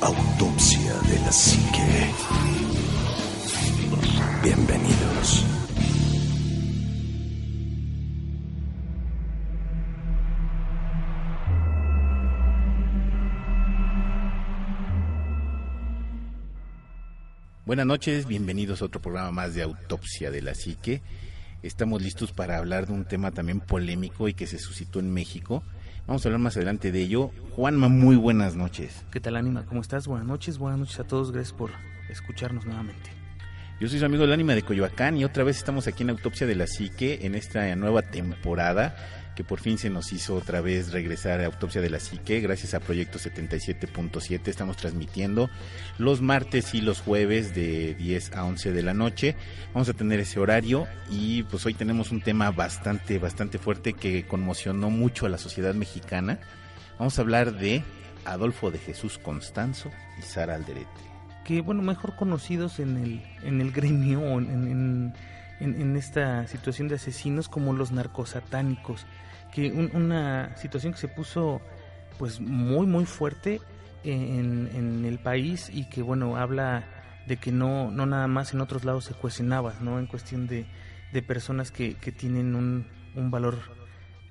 Autopsia de la Psique. Bienvenidos. Buenas noches, bienvenidos a otro programa más de Autopsia de la Psique. Estamos listos para hablar de un tema también polémico y que se suscitó en México. Vamos a hablar más adelante de ello. Juanma, muy buenas noches. ¿Qué tal, Ánima? ¿Cómo estás? Buenas noches a todos. Gracias por escucharnos nuevamente. Yo soy su amigo el Ánima de Coyoacán y otra vez estamos aquí en Autopsia de la Psique en esta nueva temporada que por fin se nos hizo otra vez regresar a Autopsia de la Psique gracias a Proyecto 77.7. Estamos transmitiendo los martes y los jueves de 10 a 11 de la noche. Vamos a tener ese horario y pues hoy tenemos un tema bastante fuerte que conmocionó mucho a la sociedad mexicana. Vamos a hablar de Adolfo de Jesús Constanzo y Sara Alderete. Que bueno, mejor conocidos en el gremio o en esta situación de asesinos como los narcosatánicos, que una situación que se puso pues muy fuerte en el país y que bueno, habla de que no nada más en otros lados se cuestionaba, ¿no? En cuestión de personas que tienen un valor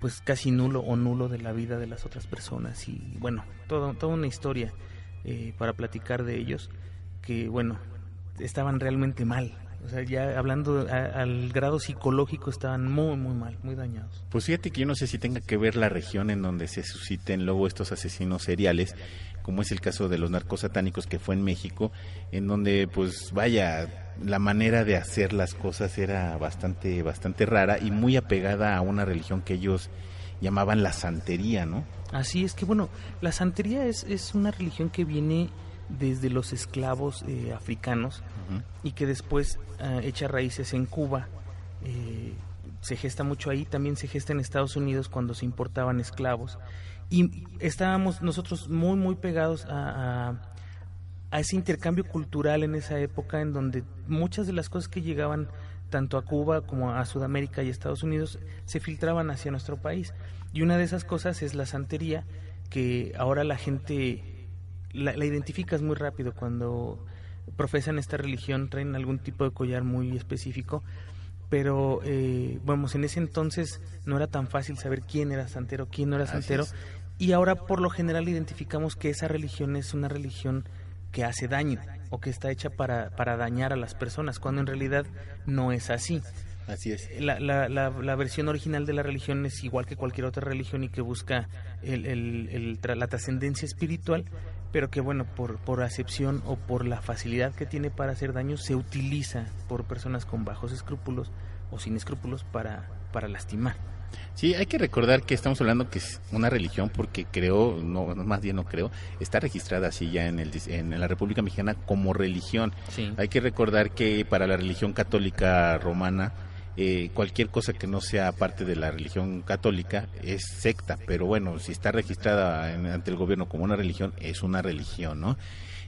pues casi nulo de la vida de las otras personas y bueno, toda una historia para platicar de ellos que bueno, estaban realmente mal. O sea, ya hablando al grado psicológico, estaban muy mal, muy dañados. Pues fíjate que yo no sé si tenga que ver la región en donde se susciten luego estos asesinos seriales, como es el caso de los narcosatánicos que fue en México, en donde pues vaya, la manera de hacer las cosas era bastante rara y muy apegada a una religión que ellos llamaban la santería, ¿no? Así es que bueno, la santería es una religión que viene desde los esclavos africanos y que después echa raíces en Cuba, se gesta mucho ahí, también se gesta en Estados Unidos cuando se importaban esclavos y estábamos nosotros muy pegados a ese intercambio cultural en esa época en donde muchas de las cosas que llegaban tanto a Cuba como a Sudamérica y Estados Unidos se filtraban hacia nuestro país y una de esas cosas es la santería, que ahora la gente la identificas muy rápido cuando profesan esta religión, traen algún tipo de collar muy específico, pero bueno, en ese entonces no era tan fácil saber quién era santero, quién no era santero, y ahora por lo general identificamos que esa religión es una religión que hace daño o que está hecha para dañar a las personas, cuando en realidad no es así. Así es. La versión original de la religión es igual que cualquier otra religión y que busca la trascendencia espiritual, pero que bueno, por acepción o por la facilidad que tiene para hacer daño, se utiliza por personas con bajos escrúpulos o sin escrúpulos para lastimar. Sí, hay que recordar que estamos hablando que es una religión porque está registrada así ya en la República Mexicana como religión. Sí. Hay que recordar que para la religión católica romana, cualquier cosa que no sea parte de la religión católica es secta, pero bueno, si está registrada ante el gobierno como una religión, es una religión, ¿no?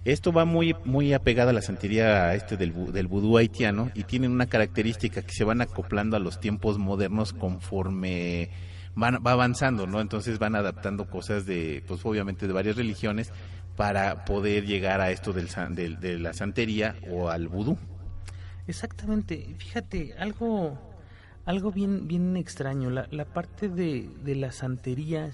Esto va muy apegado a la santería del vudú haitiano y tienen una característica que se van acoplando a los tiempos modernos conforme va avanzando, ¿no? Entonces van adaptando cosas pues obviamente de varias religiones para poder llegar a esto de la santería o al vudú. Exactamente, fíjate, algo bien extraño, la parte de la santería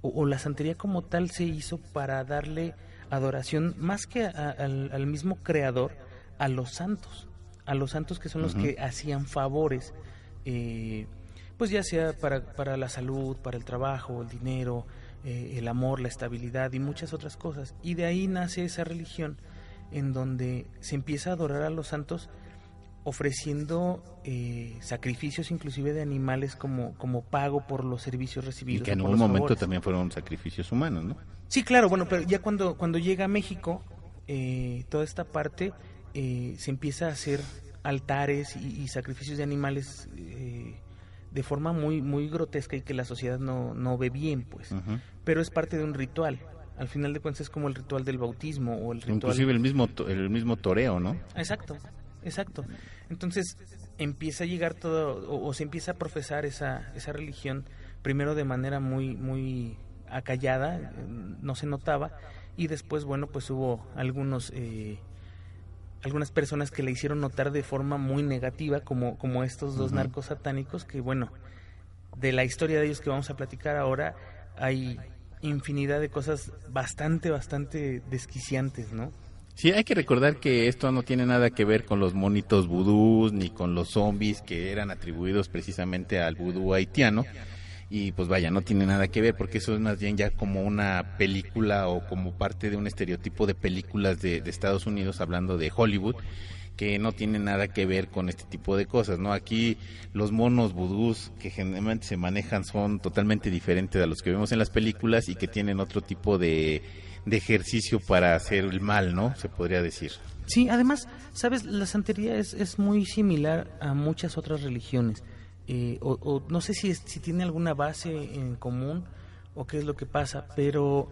o la santería como tal se hizo para darle adoración más que al mismo creador, a los santos que son los que hacían favores, pues ya sea para la salud, para el trabajo, el dinero, el amor, la estabilidad y muchas otras cosas, y de ahí nace esa religión en donde se empieza a adorar a los santos ofreciendo sacrificios inclusive de animales como pago por los servicios recibidos. Y que en un momento también fueron sacrificios humanos, ¿no? Sí, claro, bueno, pero ya cuando llega a México, toda esta parte se empieza a hacer altares y sacrificios de animales de forma muy grotesca y que la sociedad no ve bien, pues. Pero es parte de un ritual. Al final de cuentas es como el ritual del bautismo o el ritual... Inclusive el mismo toreo, ¿no? Exacto. Entonces empieza a llegar todo, o se empieza a profesar esa religión, primero de manera muy acallada, no se notaba, y después, bueno, pues hubo algunas personas que le hicieron notar de forma muy negativa, como estos dos narcos satánicos, que bueno, de la historia de ellos que vamos a platicar ahora, hay infinidad de cosas bastante desquiciantes, ¿no? Sí, hay que recordar que esto no tiene nada que ver con los monitos vudús ni con los zombies que eran atribuidos precisamente al vudú haitiano. Y pues vaya, no tiene nada que ver, porque eso es más bien ya como una película o como parte de un estereotipo de películas de Estados Unidos, hablando de Hollywood, que no tiene nada que ver con este tipo de cosas, ¿no? Aquí los monos vudús que generalmente se manejan son totalmente diferentes a los que vemos en las películas y que tienen otro tipo de ejercicio para hacer el mal, ¿no? Se podría decir. Sí, además, ¿sabes? La santería es muy similar a muchas otras religiones. O no sé si tiene alguna base en común o qué es lo que pasa, pero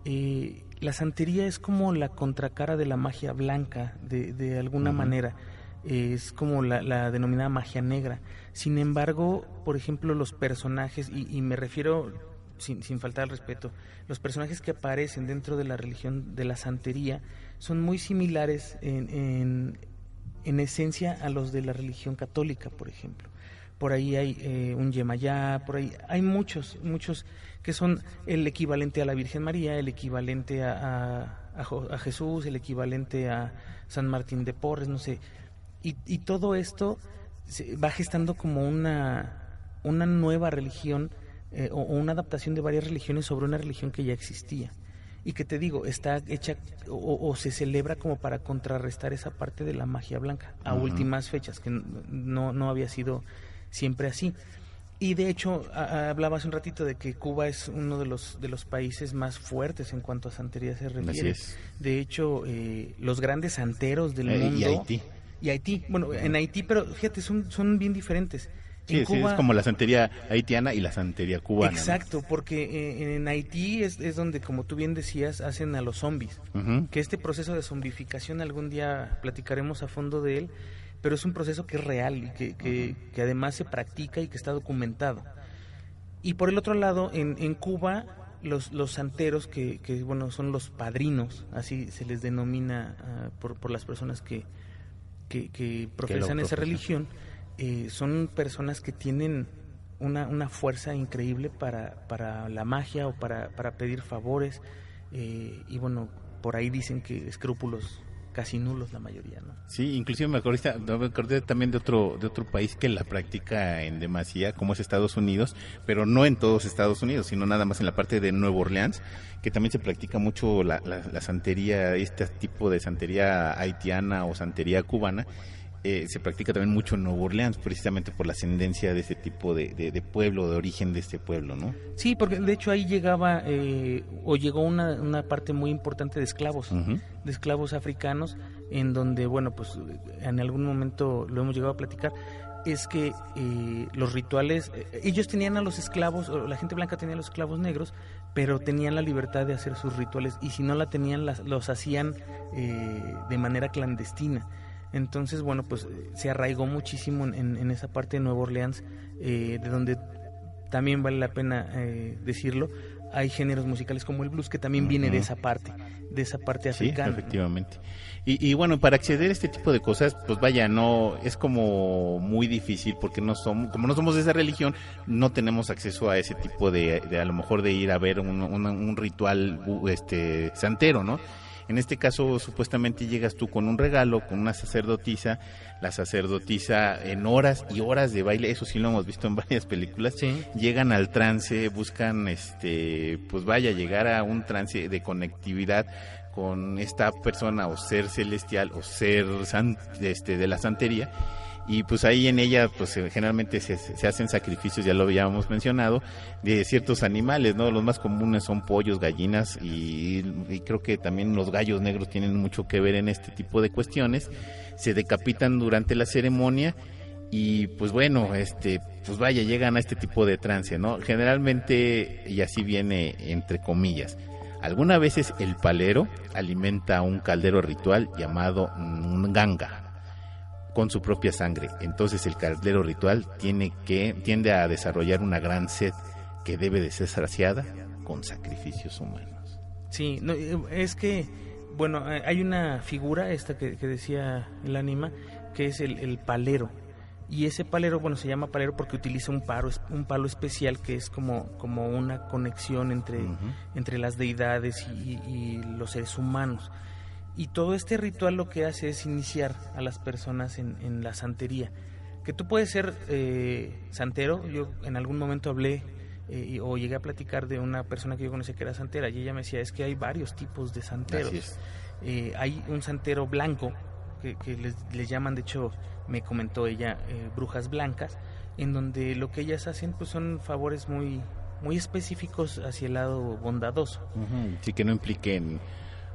la santería es como la contracara de la magia blanca, de alguna manera. Es como la denominada magia negra. Sin embargo, por ejemplo, los personajes, y me refiero sin faltar al respeto, los personajes que aparecen dentro de la religión de la santería son muy similares en esencia a los de la religión católica, por ejemplo. Por ahí hay un Yemayá, por ahí hay muchos que son el equivalente a la Virgen María, el equivalente a Jesús, el equivalente a San Martín de Porres, no sé. Y todo esto se va gestando como una nueva religión o una adaptación de varias religiones sobre una religión que ya existía. Y que te digo, está hecha o se celebra como para contrarrestar esa parte de la magia blanca a últimas fechas, que no había sido siempre así. Y de hecho, hablaba hace un ratito de que Cuba es uno de los países más fuertes en cuanto a santería se refiere. Así es. De hecho, los grandes santeros del mundo... Y Haití. Bueno, en Haití, pero fíjate, son bien diferentes. Sí, Cuba, es como la santería haitiana y la santería cubana. Exacto, ¿no? Porque en Haití es donde, como tú bien decías, hacen a los zombies. Que este proceso de zombificación algún día platicaremos a fondo de él, pero es un proceso que es real y que además se practica y que está documentado. Y por el otro lado, en Cuba, los santeros, que bueno, son los padrinos, así se les denomina por las personas que profesan esa religión, son personas que tienen una fuerza increíble para la magia o para pedir favores, y bueno, por ahí dicen que escrúpulos casi nulos la mayoría, ¿no? Sí, inclusive me acordé también de otro país que la practica en demasía, como es Estados Unidos, pero no en todos Estados Unidos, sino nada más en la parte de Nueva Orleans, que también se practica mucho la santería, este tipo de santería haitiana o santería cubana. Se practica también mucho en Nueva Orleans, precisamente por la ascendencia de ese tipo de pueblo, de origen de este pueblo, ¿no? Sí, porque de hecho ahí llegaba o llegó una parte muy importante de esclavos, de esclavos africanos, en donde, bueno, pues en algún momento lo hemos llegado a platicar, es que los rituales, ellos tenían a los esclavos, o la gente blanca tenía a los esclavos negros, pero tenían la libertad de hacer sus rituales, y si no la tenían, los hacían de manera clandestina. Entonces, bueno, pues se arraigó muchísimo en esa parte de Nueva Orleans, de donde también vale la pena decirlo, hay géneros musicales como el blues que también viene de esa parte africana. Sí, efectivamente. Y bueno, para acceder a este tipo de cosas, pues vaya, no es como muy difícil, porque como no somos de esa religión, no tenemos acceso a ese tipo de a lo mejor de ir a ver un ritual santero, ¿no? En este caso, supuestamente llegas tú con un regalo, con una sacerdotisa. La sacerdotisa, en horas y horas de baile, eso sí lo hemos visto en varias películas, sí, llegan al trance, buscan, pues vaya, llegar a un trance de conectividad con esta persona, o ser celestial, o ser de la santería. Y pues ahí en ella pues generalmente se hacen sacrificios, ya lo habíamos mencionado, de ciertos animales, ¿no? Los más comunes son pollos, gallinas, y creo que también los gallos negros tienen mucho que ver en este tipo de cuestiones. Se decapitan durante la ceremonia y pues bueno, pues vaya, llegan a este tipo de trance, ¿no? Generalmente, y así viene entre comillas, algunas veces el palero alimenta un caldero ritual llamado nganga con su propia sangre. Entonces el caldero ritual tiende a desarrollar una gran sed que debe de ser saciada con sacrificios humanos. Sí, no, es que, bueno, hay una figura, esta que decía el ánima, que es el palero. Y ese palero, bueno, se llama palero porque utiliza un palo especial que es como una conexión entre las deidades y los seres humanos. Y todo este ritual lo que hace es iniciar a las personas en la santería. Que tú puedes ser santero. Yo en algún momento hablé o llegué a platicar de una persona que yo conocía que era santera, y ella me decía, es que hay varios tipos de santeros. Hay un santero blanco que les llaman, de hecho me comentó ella, brujas blancas, en donde lo que ellas hacen pues son favores muy específicos hacia el lado bondadoso. Sí, que no impliquen,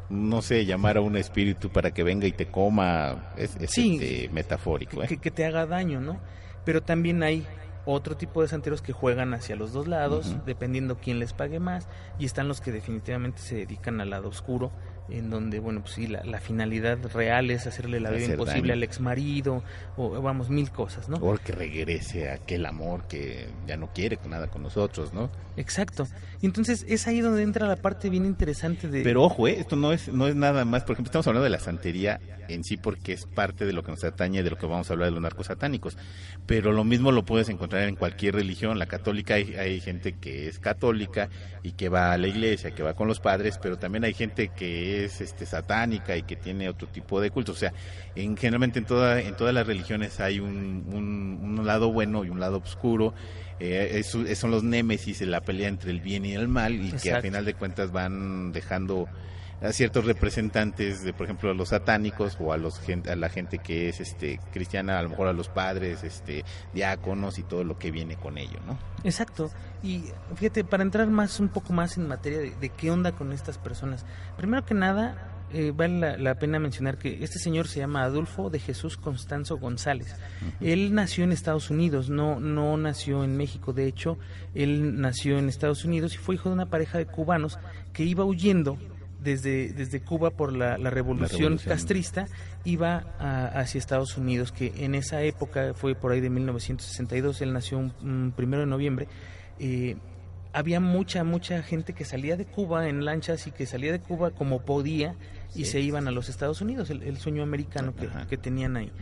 no sé, llamar a un espíritu para que venga y te coma, sí, metafórico. Que te haga daño, ¿no? Pero también hay otro tipo de santeros que juegan hacia los dos lados, dependiendo quién les pague más, y están los que definitivamente se dedican al lado oscuro, en donde, bueno, pues sí, la finalidad real es hacerle la vida imposible al exmarido, o vamos, mil cosas, ¿no? O que regrese aquel amor que ya no quiere nada con nosotros, ¿no? Exacto. Y entonces es ahí donde entra la parte bien interesante de... Pero ojo, esto no es nada más, por ejemplo, estamos hablando de la santería en sí porque es parte de lo que nos atañe, de lo que vamos a hablar de los narcos satánicos, pero lo mismo lo puedes encontrar en cualquier religión. La católica, hay gente que es católica y que va a la iglesia, que va con los padres, pero también hay gente que es satánica y que tiene otro tipo de culto. O sea, generalmente en todas las religiones hay un lado bueno y un lado oscuro. Son los némesis, la pelea entre el bien y el mal, y Exacto. Que a final de cuentas van dejando a ciertos representantes de, por ejemplo, a los satánicos o a la gente que es cristiana, a lo mejor a los padres, diáconos y todo lo que viene con ello, ¿no? Exacto. Y fíjate, para entrar un poco más en materia de qué onda con estas personas, primero que nada vale la pena mencionar que este señor se llama Adolfo de Jesús Constanzo González. Él nació en Estados Unidos, no nació en México. De hecho, él nació en Estados Unidos y fue hijo de una pareja de cubanos que iba huyendo desde Cuba por la revolución castrista, iba hacia Estados Unidos, que en esa época fue por ahí de 1962, él nació un 1 de noviembre. Había mucha gente que salía de Cuba en lanchas y que salía de Cuba como podía y se iban a los Estados Unidos, el sueño americano que tenían ahí.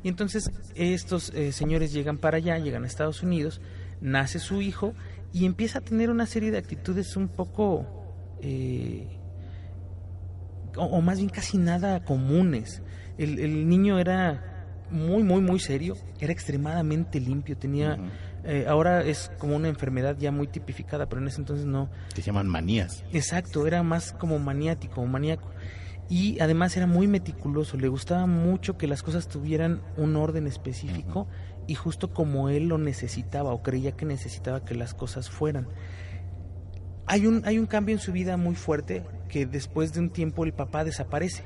Y entonces estos señores llegan para allá, llegan a Estados Unidos, nace su hijo y empieza a tener una serie de actitudes un poco... o más bien casi nada comunes. El niño era muy serio, era extremadamente limpio, tenía... ahora es como una enfermedad ya muy tipificada, pero en ese entonces no. Que se llaman manías. Exacto, era más como maniático o maníaco. Y además era muy meticuloso, le gustaba mucho que las cosas tuvieran un orden específico y justo como él lo necesitaba o creía que necesitaba que las cosas fueran. Hay un cambio en su vida muy fuerte, que después de un tiempo el papá desaparece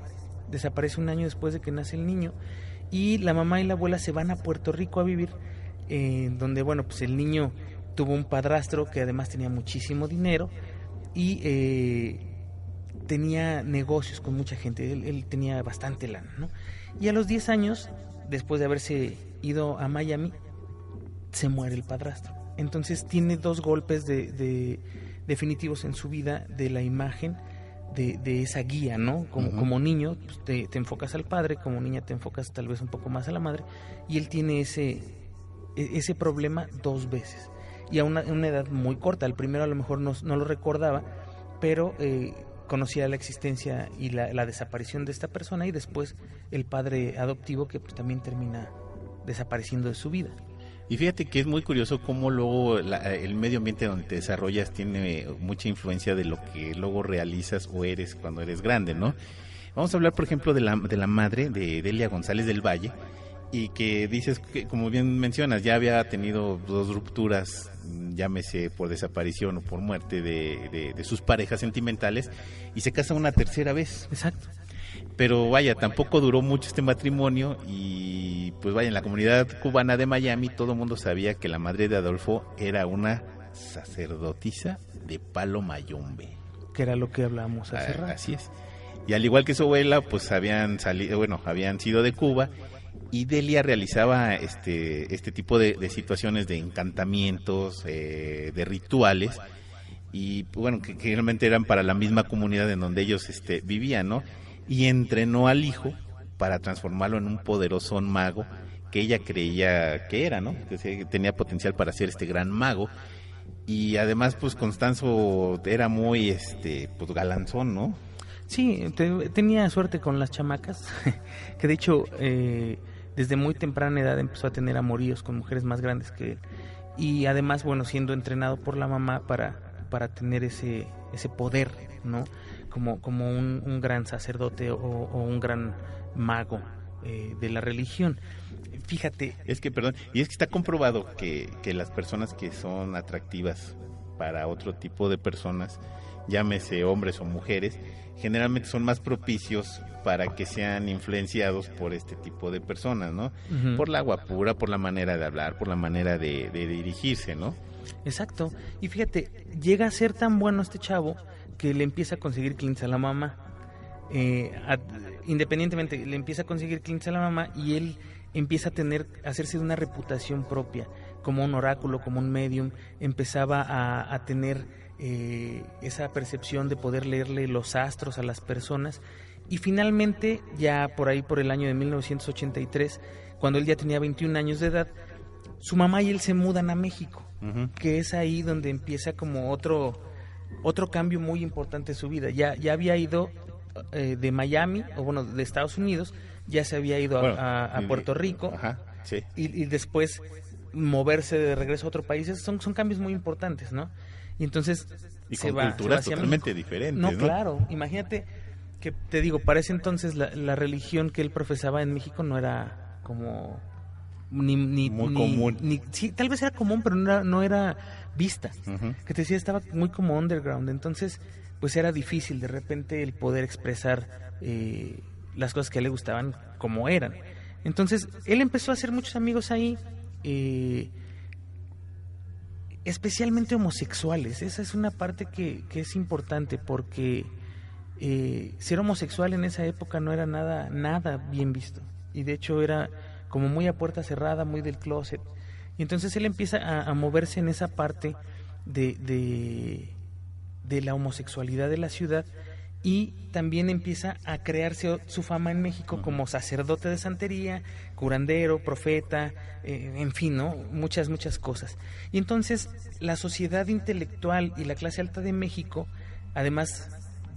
1 año después de que nace el niño, y la mamá y la abuela se van a Puerto Rico a vivir, donde, bueno, pues el niño tuvo un padrastro que además tenía muchísimo dinero y tenía negocios con mucha gente, él tenía bastante lana, ¿no? Y a los 10 años, después de haberse ido a Miami, se muere el padrastro. Entonces tiene 2 golpes definitivos en su vida de la imagen de esa guía, ¿no? Como niño pues te enfocas al padre, como niña te enfocas tal vez un poco más a la madre, y él tiene ese problema 2 veces y a una edad muy corta. El primero a lo mejor no lo recordaba, pero conocía la existencia y la desaparición de esta persona, y después el padre adoptivo que pues también termina desapareciendo de su vida. Y fíjate que es muy curioso cómo luego el medio ambiente donde te desarrollas tiene mucha influencia de lo que luego realizas o eres cuando eres grande, ¿no? Vamos a hablar, por ejemplo, de la madre de Delia González del Valle, y que dices que, como bien mencionas, ya había tenido 2 rupturas, llámese por desaparición o por muerte de sus parejas sentimentales, y se casa una tercera vez. Exacto. Pero vaya, tampoco duró mucho este matrimonio, y pues vaya, en la comunidad cubana de Miami todo el mundo sabía que la madre de Adolfo era una sacerdotisa de palo mayombe. Que era lo que hablábamos hace rato. Así es. Y al igual que su abuela, pues habían sido de Cuba, y Delia realizaba este tipo de situaciones de encantamientos, de rituales, y bueno, que realmente eran para la misma comunidad en donde ellos vivían, ¿no? Y entrenó al hijo para transformarlo en un poderoso mago que ella creía que era, ¿no? Que tenía potencial para ser este gran mago. Y además, pues Constanzo era muy, pues galanzón, ¿no? Sí, tenía suerte con las chamacas, que de hecho desde muy temprana edad empezó a tener amoríos con mujeres más grandes que él. Y además, bueno, siendo entrenado por la mamá para tener ese poder, ¿no? Como un gran sacerdote o un gran mago de la religión. Fíjate. Es que está comprobado que las personas que son atractivas para otro tipo de personas, llámese hombres o mujeres, generalmente son más propicios para que sean influenciados por este tipo de personas, ¿no? Uh-huh. Por la guapura, por la manera de hablar, por la manera de dirigirse, ¿no? Exacto. Y fíjate, llega a ser tan bueno este chavo que le empieza a conseguir clientes a la mamá. Independientemente, le empieza a conseguir clientes a la mamá y él empieza a hacerse de una reputación propia, como un oráculo, como un medium. Empezaba a tener esa percepción de poder leerle los astros a las personas. Y finalmente, ya por ahí por el año de 1983, cuando él ya tenía 21 años de edad, su mamá y él se mudan a México, uh-huh. Que es ahí donde empieza como otro cambio muy importante de su vida. Ya había ido de Miami, o bueno, de Estados Unidos, ya se había ido a Puerto Rico, ajá, sí. y después moverse de regreso a otro país. Son cambios muy importantes, ¿no? Y entonces con culturas totalmente diferentes, ¿no? Claro, imagínate que, te digo, para ese entonces la religión que él profesaba en México no era como muy común. Sí, tal vez era común, pero no era vista. Uh-huh. Que te decía, estaba muy como underground. Entonces, pues era difícil de repente el poder expresar las cosas que a él le gustaban como eran. Entonces, él empezó a hacer muchos amigos ahí, especialmente homosexuales. Esa es una parte que es importante, porque ser homosexual en esa época no era nada bien visto, y de hecho era como muy a puerta cerrada, muy del closet. Y entonces él empieza a moverse en esa parte de la homosexualidad de la ciudad, y también empieza a crearse su fama en México, uh-huh. Como sacerdote de santería, curandero, profeta, en fin, ¿no? Muchas cosas. Y entonces la sociedad intelectual y la clase alta de México, además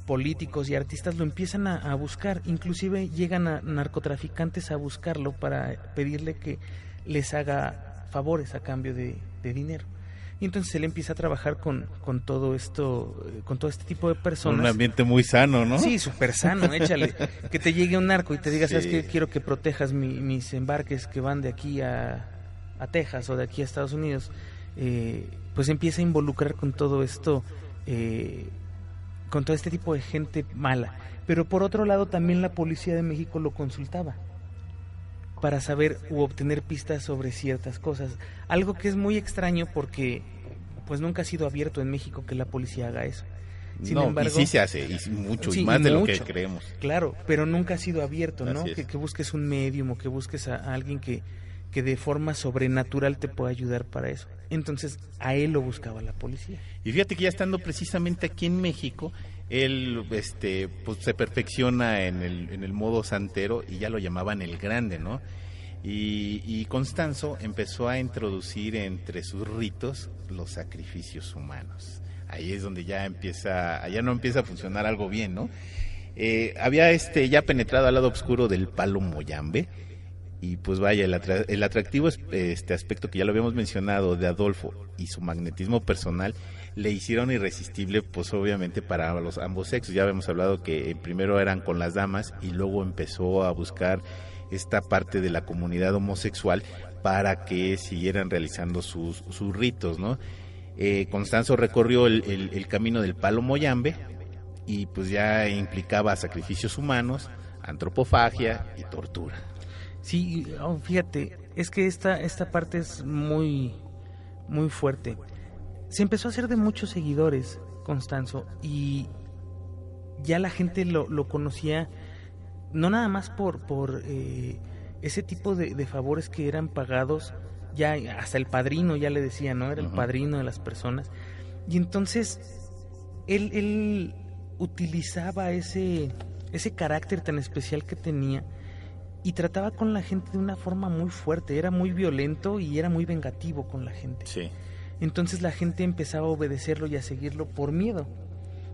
políticos y artistas, lo empiezan a buscar. Inclusive llegan a narcotraficantes a buscarlo para pedirle que les haga favores a cambio de dinero. Y entonces él empieza a trabajar con todo esto, con todo este tipo de personas. Un ambiente muy sano, ¿no? Sí, súper sano, échale. Que te llegue un narco y te diga, sí, ¿sabes qué? Quiero que protejas mis embarques que van de aquí a Texas o de aquí a Estados Unidos. Pues empieza a involucrar con todo esto, con todo este tipo de gente mala. Pero por otro lado, también la policía de México lo consultaba para saber u obtener pistas sobre ciertas cosas. Algo que es muy extraño, porque pues nunca ha sido abierto en México que la policía haga eso. Sin embargo, y sí se hace, y mucho, sí, y más de lo que creemos. Claro, pero nunca ha sido abierto, ¿no? Que busques un medium, o que busques a alguien que de forma sobrenatural te pueda ayudar para eso. Entonces, a él lo buscaba la policía. Y fíjate que ya estando precisamente aquí en México, él pues se perfecciona en el modo santero, y ya lo llamaban el Grande, ¿no? Y Constanzo empezó a introducir entre sus ritos los sacrificios humanos. Ahí es donde ya no empieza a funcionar algo bien, ¿no? Había ya penetrado al lado oscuro del palo Moyambe. Y pues vaya, el atractivo aspecto que ya lo habíamos mencionado de Adolfo y su magnetismo personal le hicieron irresistible, pues obviamente para ambos sexos. Ya habíamos hablado que primero eran con las damas, y luego empezó a buscar esta parte de la comunidad homosexual para que siguieran realizando sus ritos, ¿no? Constanzo recorrió el camino del palo Moyambe, y pues ya implicaba sacrificios humanos, antropofagia y tortura. Sí, fíjate, es que esta parte es muy, muy fuerte. Se empezó a hacer de muchos seguidores, Constanzo, y ya la gente lo conocía, no nada más por ese tipo de favores que eran pagados. Ya hasta el padrino ya le decía, ¿no? Era el padrino de las personas. Y entonces él utilizaba ese carácter tan especial que tenía y trataba con la gente de una forma muy fuerte, era muy violento y era muy vengativo con la gente. Sí. Entonces la gente empezaba a obedecerlo y a seguirlo por miedo,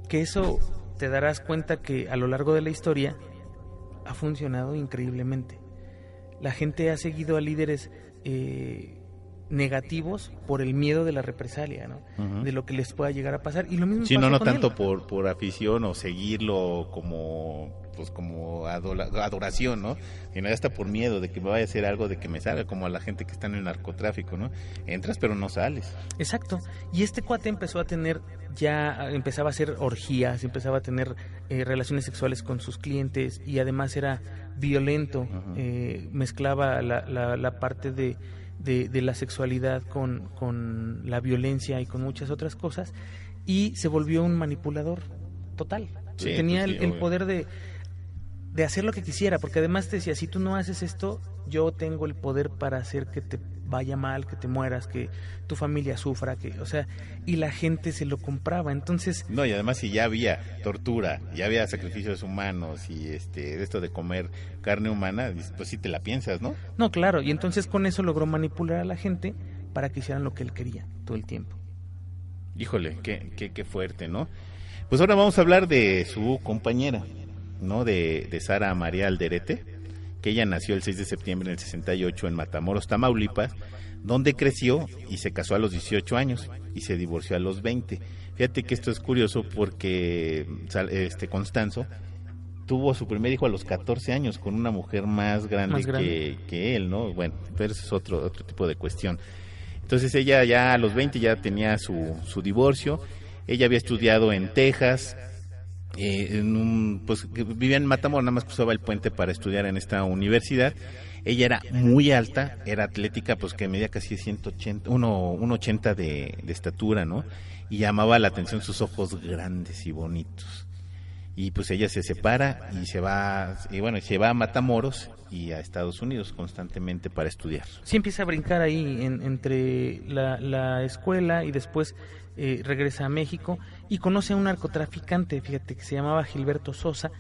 que eso te darás cuenta que a lo largo de la historia ha funcionado increíblemente. La gente ha seguido a líderes negativos por el miedo de la represalia, ¿no? Uh-huh. De lo que les pueda llegar a pasar. Y lo mismo sí, pasa no con tanto él. por afición o seguirlo como adoración, ¿no? Sino hasta por miedo de que me vaya a hacer algo, de que me salga, como a la gente que está en el narcotráfico, ¿no? Entras pero no sales. Exacto. Y este cuate empezaba a hacer orgías, empezaba a tener relaciones sexuales con sus clientes y además era violento. Uh-huh. Mezclaba la parte de la sexualidad con la violencia y con muchas otras cosas, y se volvió un manipulador total. Sí, tenía el poder de hacer lo que quisiera, porque además te decía, si tú no haces esto, yo tengo el poder para hacer que te vaya mal, que te mueras, que tu familia sufra, y la gente se lo compraba. Entonces, no, y además si ya había tortura, ya había sacrificios humanos y esto de comer carne humana, pues sí te la piensas, ¿no? No, claro, y entonces con eso logró manipular a la gente para que hicieran lo que él quería todo el tiempo. Híjole, qué fuerte, ¿no? Pues ahora vamos a hablar de su compañera, ¿no? De Sara María Alderete, que ella nació el 6 de septiembre del 68 en Matamoros, Tamaulipas, donde creció y se casó a los 18 años y se divorció a los 20. Fíjate que esto es curioso porque Constanzo tuvo a su primer hijo a los 14 años con una mujer más grande. Que él, ¿no? Bueno, pero eso es otro tipo de cuestión. Entonces ella ya a los 20 ya tenía su divorcio. Ella había estudiado en Texas, pues vivía en Matamoros, nada más cruzaba el puente para estudiar en esta universidad. Ella era muy alta, era atlética, pues que medía casi 1.80 de estatura, ¿no? Y llamaba la atención sus ojos grandes y bonitos. Y pues ella se separa y se va a Matamoros y a Estados Unidos constantemente para estudiar. Sí, empieza a brincar ahí entre la escuela y después regresa a México y conoce a un narcotraficante, fíjate, que se llamaba Gilberto Sosa.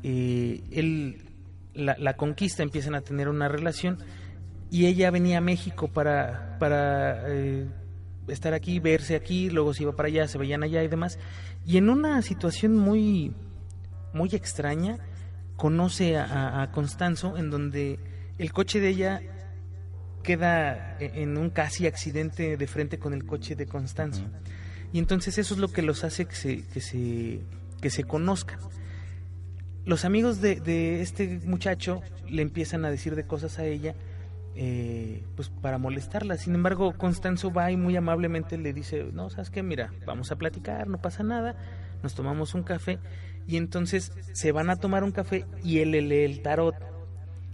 Él la conquista, empiezan a tener una relación y ella venía a México para estar aquí, verse aquí, luego se iba para allá, se veían allá y demás. Y en una situación muy extraña, conoce a Constanzo, en donde el coche de ella queda en un casi accidente de frente con el coche de Constanzo. Uh-huh. Y entonces eso es lo que los hace que se conozcan. Los amigos de este muchacho le empiezan a decir de cosas a ella, pues para molestarla. Sin embargo, Constanzo va y muy amablemente le dice, no, ¿sabes qué? Mira, vamos a platicar, no pasa nada, nos tomamos un café. Y entonces se van a tomar un café y él le lee el tarot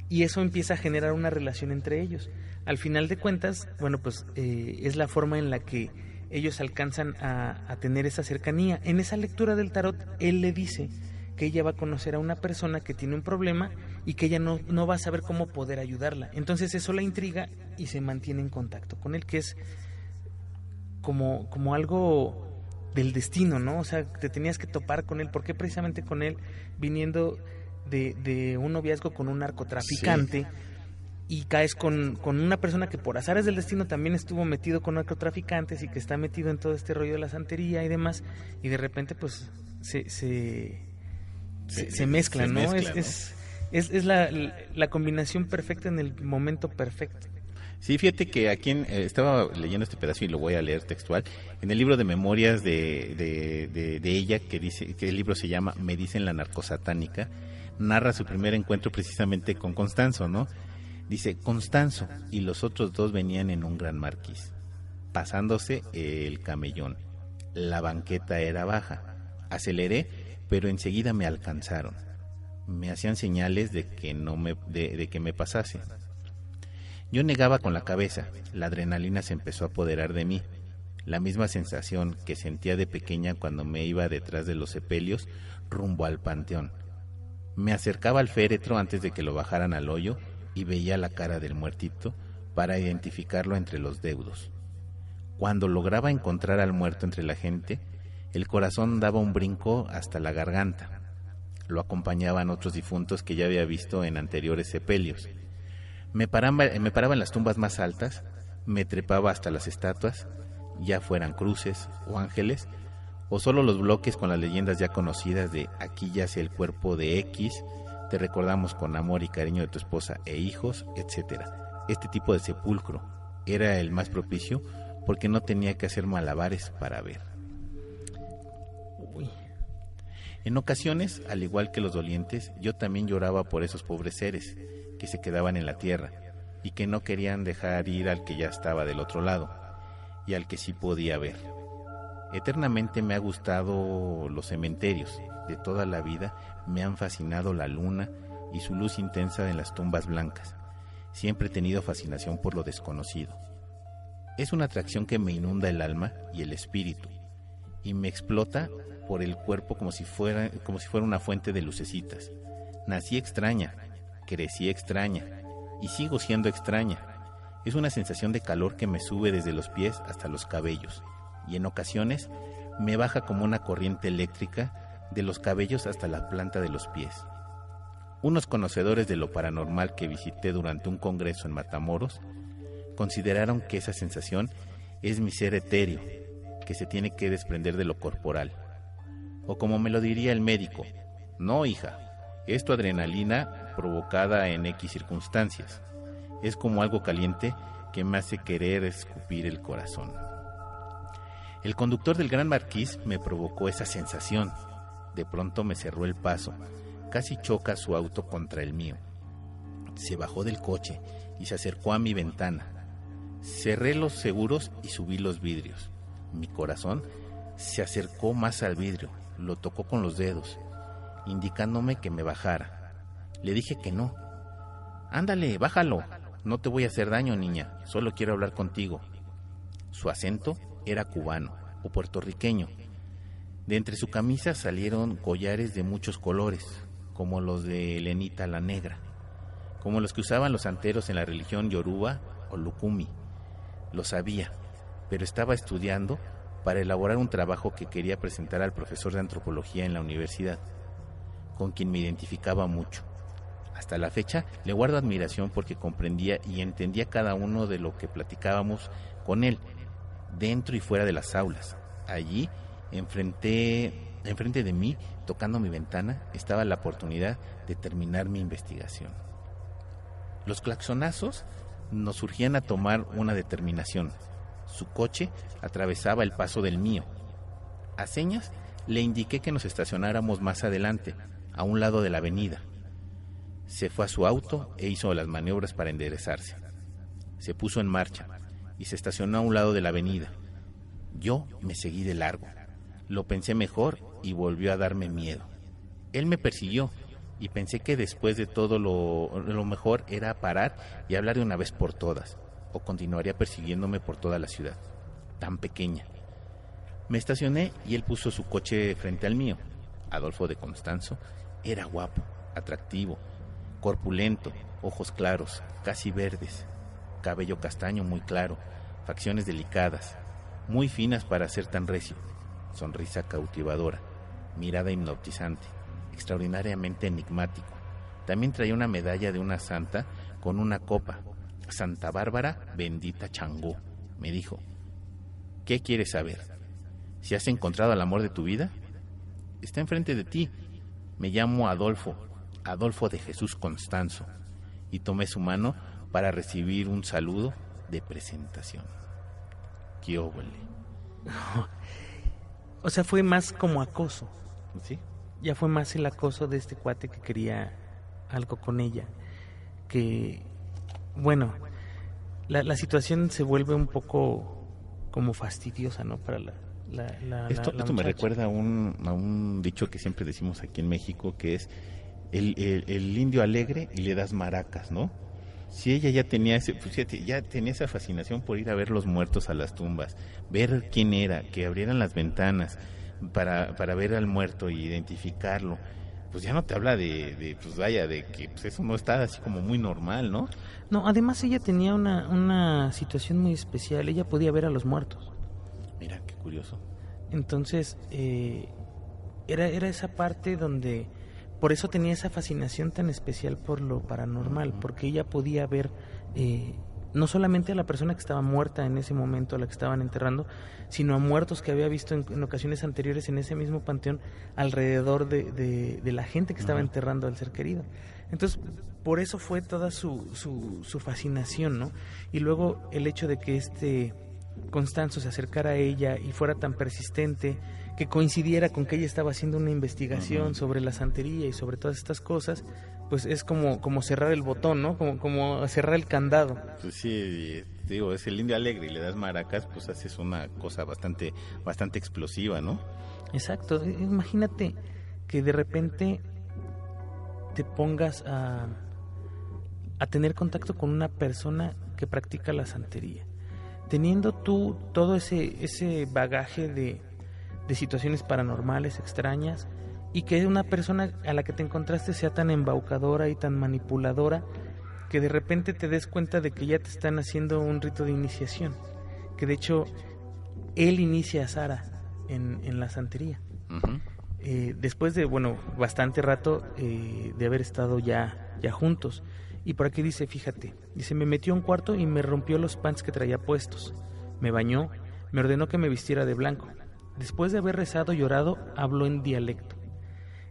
y eso empieza a generar una relación entre ellos. Al final de cuentas, bueno, pues es la forma en la que ellos alcanzan a tener esa cercanía. En esa lectura del tarot, él le dice que ella va a conocer a una persona que tiene un problema y que ella no va a saber cómo poder ayudarla. Entonces eso la intriga y se mantiene en contacto con él, que es como algo del destino, ¿no? O sea, te tenías que topar con él. ¿Por qué precisamente con él? Viniendo de un noviazgo con un narcotraficante, sí, y caes con una persona que por azares del destino también estuvo metido con narcotraficantes y que está metido en todo este rollo de la santería y demás, y de repente pues se mezclan, ¿no? Es la combinación perfecta en el momento perfecto. Sí, fíjate que aquí estaba leyendo este pedazo y lo voy a leer textual. En el libro de memorias de ella, que dice que el libro se llama Me dicen la narcosatánica, narra su primer encuentro precisamente con Constanzo, ¿no? Dice, Constanzo y los otros dos venían en un gran marquís, pasándose el camellón. La banqueta era baja. Aceleré, pero enseguida me alcanzaron. Me hacían señales de que me pasase. Yo negaba con la cabeza. La adrenalina se empezó a apoderar de mí. La misma sensación que sentía de pequeña cuando me iba detrás de los sepelios rumbo al panteón. Me acercaba al féretro antes de que lo bajaran al hoyo y veía la cara del muertito para identificarlo entre los deudos. Cuando lograba encontrar al muerto entre la gente, El corazón daba un brinco hasta la garganta. Lo acompañaban otros difuntos que ya había visto en anteriores sepelios. Me paraba en las tumbas más altas, me trepaba hasta las estatuas, ya fueran cruces o ángeles, o solo los bloques con las leyendas ya conocidas de aquí yace el cuerpo de X, te recordamos con amor y cariño de tu esposa e hijos, etc. Este tipo de sepulcro era el más propicio porque no tenía que hacer malabares para ver. Uy. En ocasiones, al igual que los dolientes, yo también lloraba por esos pobres seres que se quedaban en la tierra y que no querían dejar ir al que ya estaba del otro lado y al que sí podía ver. Eternamente me ha gustado los cementerios. De toda la vida me han fascinado la luna y su luz intensa en las tumbas blancas. Siempre he tenido fascinación por lo desconocido. Es una atracción que me inunda el alma y el espíritu y me explota por el cuerpo como si fuera una fuente de lucecitas. Nací extraña, crecí extraña y sigo siendo extraña. Es una sensación de calor que me sube desde los pies hasta los cabellos y en ocasiones me baja como una corriente eléctrica de los cabellos hasta la planta de los pies. Unos conocedores de lo paranormal que visité durante un congreso en Matamoros consideraron que esa sensación es mi ser etéreo, que se tiene que desprender de lo corporal. O como me lo diría el médico, no hija, es tu adrenalina provocada en X circunstancias. Es como algo caliente que me hace querer escupir el corazón. El conductor del Gran Marquis me provocó esa sensación. De pronto me cerró el paso, casi choca su auto contra el mío. Se bajó del coche y se acercó a mi ventana. Cerré los seguros y subí los vidrios. Mi corazón se acercó más al vidrio, lo tocó con los dedos, indicándome que me bajara. Le dije que no. Ándale, bájalo, no te voy a hacer daño, niña, solo quiero hablar contigo. Su acento era cubano o puertorriqueño. De entre su camisa salieron collares de muchos colores, como los de Elenita la Negra, como los que usaban los santeros en la religión yoruba o lukumi. Lo sabía, pero estaba estudiando para elaborar un trabajo que quería presentar al profesor de antropología en la universidad, con quien me identificaba mucho. Hasta la fecha le guardo admiración porque comprendía y entendía cada uno de lo que platicábamos con él, dentro y fuera de las aulas. Allí, enfrente de mí, tocando mi ventana, estaba la oportunidad de terminar mi investigación. Los claxonazos nos surgían a tomar una determinación. Su coche atravesaba el paso del mío. A señas le indiqué que nos estacionáramos más adelante, a un lado de la avenida. Se fue a su auto e hizo las maniobras para enderezarse. Se puso en marcha y se estacionó a un lado de la avenida. Yo me seguí de largo. Lo pensé mejor y volvió a darme miedo. Él me persiguió y pensé que después de todo lo mejor era parar y hablar de una vez por todas, o continuaría persiguiéndome por toda la ciudad, tan pequeña. Me estacioné y él puso su coche frente al mío. Adolfo de Constanzo era guapo, atractivo, corpulento, ojos claros, casi verdes, cabello castaño muy claro, facciones delicadas, muy finas para ser tan recio, sonrisa cautivadora, mirada hipnotizante, extraordinariamente enigmático. También traía una medalla de una santa con una copa. Santa Bárbara, bendita Changó, me dijo. ¿Qué quieres saber? ¿Si has encontrado al amor de tu vida? Está enfrente de ti. Me llamo Adolfo de Jesús Constanzo, y tomé su mano para recibir un saludo de presentación. ¡Qué óvole! O sea, fue más como acoso. ¿Sí? Ya fue más el acoso de este cuate que quería algo con ella. Que, bueno, la situación se vuelve un poco como fastidiosa, ¿no? Para Esto me recuerda a un dicho que siempre decimos aquí en México, que es el indio alegre y le das maracas, ¿no? Si ella ya tenía esa fascinación por ir a ver los muertos a las tumbas, ver quién era, que abrieran las ventanas para ver al muerto y identificarlo, pues ya no te habla de que pues eso no está así como muy normal, ¿no? No, además ella tenía una situación muy especial. Ella podía ver a los muertos. Mira, qué curioso. Entonces, era esa parte donde, por eso tenía esa fascinación tan especial por lo paranormal, porque ella podía ver no solamente a la persona que estaba muerta en ese momento, a la que estaban enterrando, sino a muertos que había visto en ocasiones anteriores en ese mismo panteón alrededor de la gente que estaba enterrando al ser querido. Entonces, por eso fue toda su fascinación, ¿no? Y luego el hecho de que Constanzo se acercara a ella y fuera tan persistente, que coincidiera con que ella estaba haciendo una investigación sobre la santería y sobre todas estas cosas, pues es como cerrar el botón, ¿no? Como cerrar el candado. Pues sí, digo, es el indio alegre y le das maracas, pues haces una cosa bastante explosiva, ¿no? Exacto. Imagínate que de repente te pongas a tener contacto con una persona que practica la santería, teniendo tú todo ese bagaje de situaciones paranormales extrañas, y que una persona a la que te encontraste sea tan embaucadora y tan manipuladora que de repente te des cuenta de que ya te están haciendo un rito de iniciación, que de hecho él inicia a Sara en la santería. Después de, bastante rato de haber estado ya juntos. Y por aquí dice, fíjate, me metió a un cuarto y me rompió los pants que traía puestos, me bañó, me ordenó que me vistiera de blanco. Después de haber rezado y orado, habló en dialecto.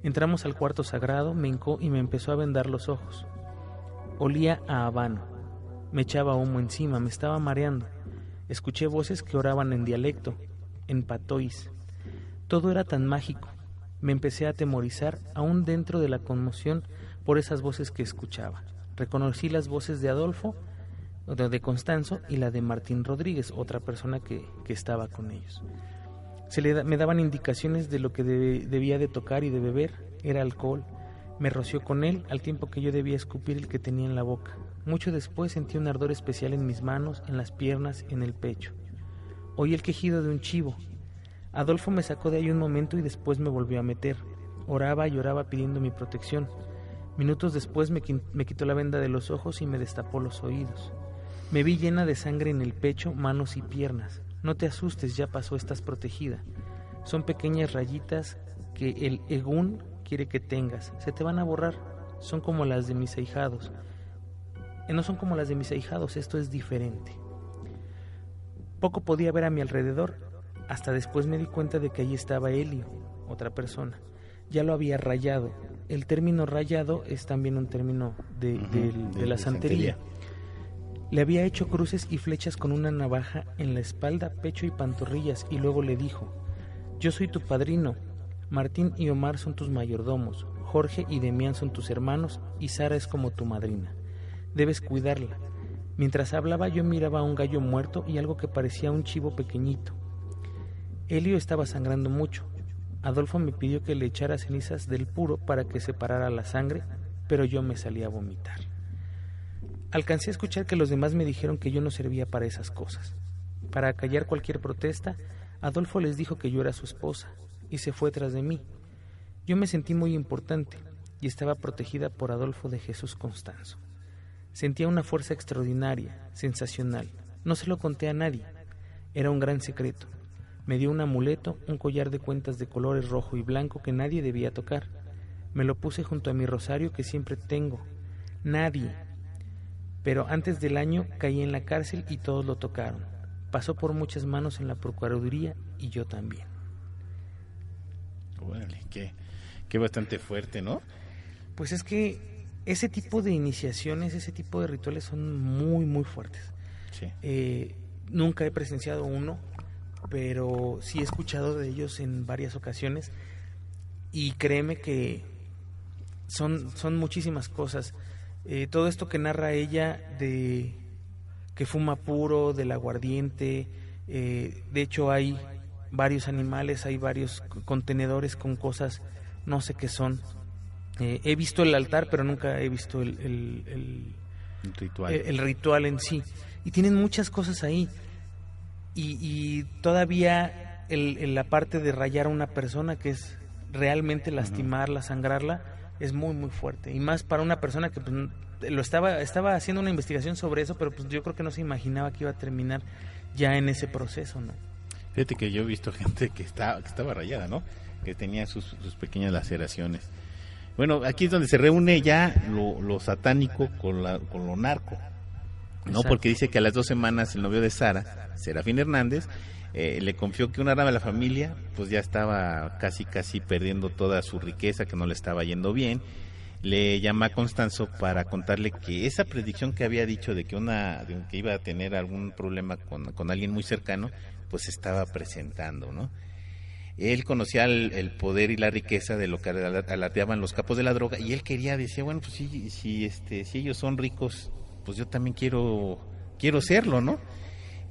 Entramos al cuarto sagrado, me hincó y me empezó a vendar los ojos. Olía a habano, me echaba humo encima, me estaba mareando. Escuché voces que oraban en dialecto, en patois. Todo era tan mágico. Me empecé a atemorizar, aún dentro de la conmoción, por esas voces que escuchaba. Reconocí las voces de Adolfo, de Constanzo, y la de Martín Rodríguez, otra persona que estaba con ellos. Me daban indicaciones de lo que debía de tocar y de beber. Era alcohol. Me roció con él al tiempo que yo debía escupir el que tenía en la boca. Mucho después sentí un ardor especial en mis manos, en las piernas, en el pecho. Oí el quejido de un chivo. Adolfo me sacó de ahí un momento y después me volvió a meter. Oraba y oraba pidiendo mi protección. Minutos después me quitó la venda de los ojos y me destapó los oídos. Me vi llena de sangre en el pecho, manos y piernas. No te asustes, ya pasó, estás protegida. Son pequeñas rayitas que el Egún quiere que tengas. Se te van a borrar. Son como las de mis ahijados. No son como las de mis ahijados, esto es diferente. Poco podía ver a mi alrededor. Hasta después me di cuenta de que allí estaba Helio, otra persona. Ya lo había rayado. El término rayado es también un término de la santería. Le había hecho cruces y flechas con una navaja en la espalda, pecho y pantorrillas, y luego le dijo: yo soy tu padrino, Martín y Omar son tus mayordomos, Jorge y Demián son tus hermanos, y Sara es como tu madrina. Debes cuidarla. Mientras hablaba yo miraba a un gallo muerto y algo que parecía un chivo pequeñito. Helio estaba sangrando mucho. Adolfo me pidió que le echara cenizas del puro para que separara la sangre, pero yo me salí a vomitar. Alcancé a escuchar que los demás me dijeron que yo no servía para esas cosas. Para acallar cualquier protesta, Adolfo les dijo que yo era su esposa, y se fue tras de mí. Yo me sentí muy importante, y estaba protegida por Adolfo de Jesús Constanzo. Sentía una fuerza extraordinaria, sensacional. No se lo conté a nadie. Era un gran secreto. Me dio un amuleto, un collar de cuentas de colores rojo y blanco que nadie debía tocar. Me lo puse junto a mi rosario que siempre tengo. Nadie. Pero antes del año caí en la cárcel y todos lo tocaron. Pasó por muchas manos en la procuraduría y yo también. Órale, qué bastante fuerte, ¿no? Pues es que ese tipo de iniciaciones, ese tipo de rituales son muy, muy fuertes. Sí. Nunca he presenciado uno, pero sí he escuchado de ellos en varias ocasiones y créeme que son muchísimas cosas. Todo esto que narra ella de que fuma puro, del aguardiente, de hecho hay varios animales, hay varios contenedores con cosas, no sé qué son. He visto el altar, pero nunca he visto el ritual en sí. Y tienen muchas cosas ahí. Y todavía la parte de rayar a una persona, que es realmente lastimarla, sangrarla, es muy, muy fuerte. Y más para una persona que pues, estaba haciendo una investigación sobre eso, pero pues yo creo que no se imaginaba que iba a terminar ya en ese proceso, ¿no? Fíjate que yo he visto gente que estaba rayada, ¿no? Que tenía sus pequeñas laceraciones. Bueno, aquí es donde se reúne ya lo satánico con lo narco, ¿no? Exacto. Porque dice que a las 2 semanas el novio de Sara, Serafín Hernández, le confió que una rama de la familia pues ya estaba casi perdiendo toda su riqueza, que no le estaba yendo bien. Le llama a Constanzo para contarle que esa predicción que había dicho de que iba a tener algún problema con alguien muy cercano, pues se estaba presentando, ¿no? Él conocía el poder y la riqueza de lo que alardeaban los capos de la droga, y él decía, bueno, pues si ellos son ricos, pues yo también quiero serlo, ¿no?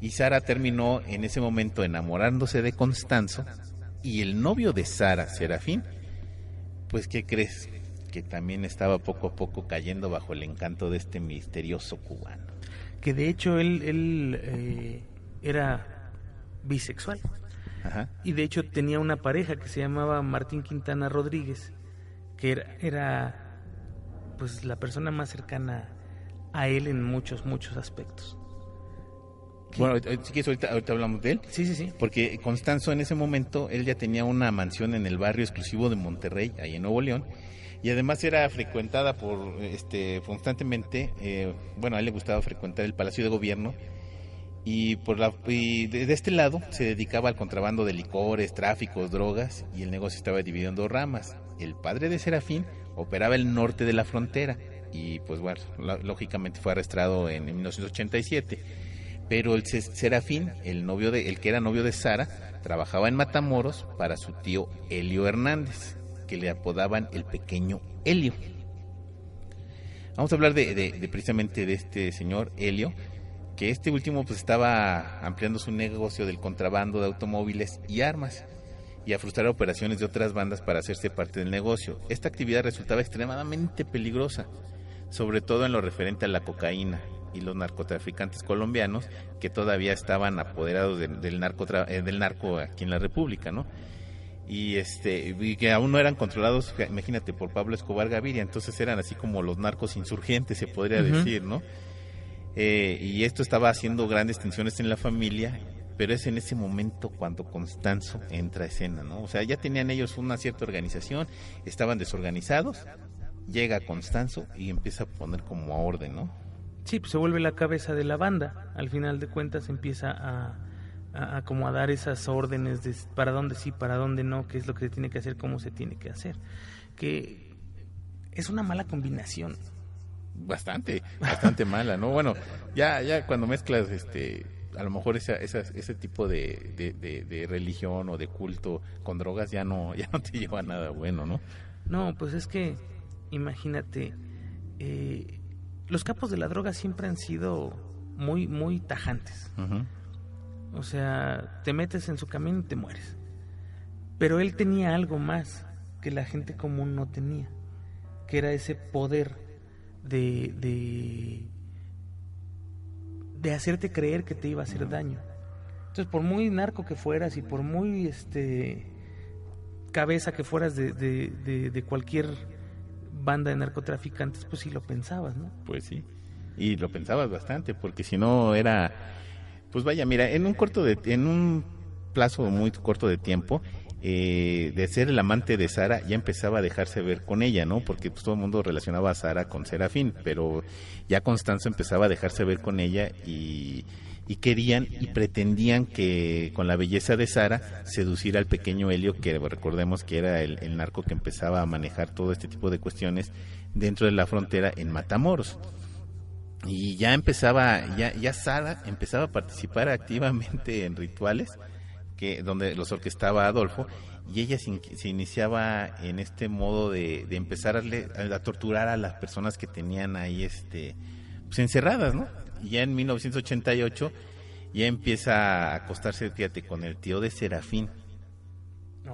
Y Sara terminó en ese momento enamorándose de Constanzo, y el novio de Sara, Serafín, pues ¿qué crees? Que también estaba poco a poco cayendo bajo el encanto de este misterioso cubano. Que de hecho él era bisexual. Ajá. Y de hecho tenía una pareja que se llamaba Martín Quintana Rodríguez, que era pues la persona más cercana a él en muchos aspectos. Bueno, si quieres, ahorita hablamos de él. Sí. Porque Constanzo en ese momento, él ya tenía una mansión en el barrio exclusivo de Monterrey, ahí en Nuevo León, y además era frecuentada constantemente, a él le gustaba frecuentar el Palacio de Gobierno, y de este lado se dedicaba al contrabando de licores, tráficos, drogas, y el negocio estaba dividido en 2 ramas. El padre de Serafín operaba el norte de la frontera, y pues bueno, lógicamente fue arrestado en 1987. Pero el Serafín, el que era novio de Sara, trabajaba en Matamoros para su tío Helio Hernández, que le apodaban el pequeño Helio. Vamos a hablar precisamente de este señor Helio, que este último pues estaba ampliando su negocio del contrabando de automóviles y armas, y a frustrar operaciones de otras bandas para hacerse parte del negocio. Esta actividad resultaba extremadamente peligrosa, sobre todo en lo referente a la cocaína y los narcotraficantes colombianos que todavía estaban apoderados del narco aquí en la República, ¿no? Y que aún no eran controlados, imagínate, por Pablo Escobar Gaviria. Entonces eran así como los narcos insurgentes, se podría decir, ¿no? Y esto estaba haciendo grandes tensiones en la familia, pero es en ese momento cuando Constanzo entra a escena, ¿no? O sea, ya tenían ellos una cierta organización, estaban desorganizados, llega Constanzo y empieza a poner como a orden, ¿no? Sí, pues se vuelve la cabeza de la banda. Al final de cuentas empieza a como a dar esas órdenes de para dónde sí, para dónde no, qué es lo que se tiene que hacer, cómo se tiene que hacer. Que es una mala combinación. Bastante mala, ¿no? Bueno, ya cuando mezclas a lo mejor ese tipo de religión o de culto con drogas ya no te lleva a nada bueno, ¿no? No, pues es que imagínate, los capos de la droga siempre han sido muy tajantes. Uh-huh. O sea, te metes en su camino y te mueres. Pero él tenía algo más que la gente común no tenía, que era ese poder de hacerte creer que te iba a hacer daño. Entonces, por muy narco que fueras y por muy cabeza que fueras de cualquier banda de narcotraficantes, pues sí lo pensabas, ¿no? Pues sí, y lo pensabas bastante, porque si no era, pues vaya, mira, en un plazo muy corto de tiempo, de ser el amante de Sara, ya empezaba a dejarse ver con ella, ¿no? Porque pues todo el mundo relacionaba a Sara con Serafín, pero ya Constanzo empezaba a dejarse ver con ella y querían y pretendían que con la belleza de Sara seducir al pequeño Helio, que recordemos que era el narco que empezaba a manejar todo este tipo de cuestiones dentro de la frontera en Matamoros. Y ya Sara empezaba a participar activamente en rituales donde los orquestaba Adolfo, y ella se iniciaba en este modo de empezar a torturar a las personas que tenían ahí pues encerradas, ¿no? Y ya en 1988 ya empieza a acostarse, fíjate, con el tío de Serafín,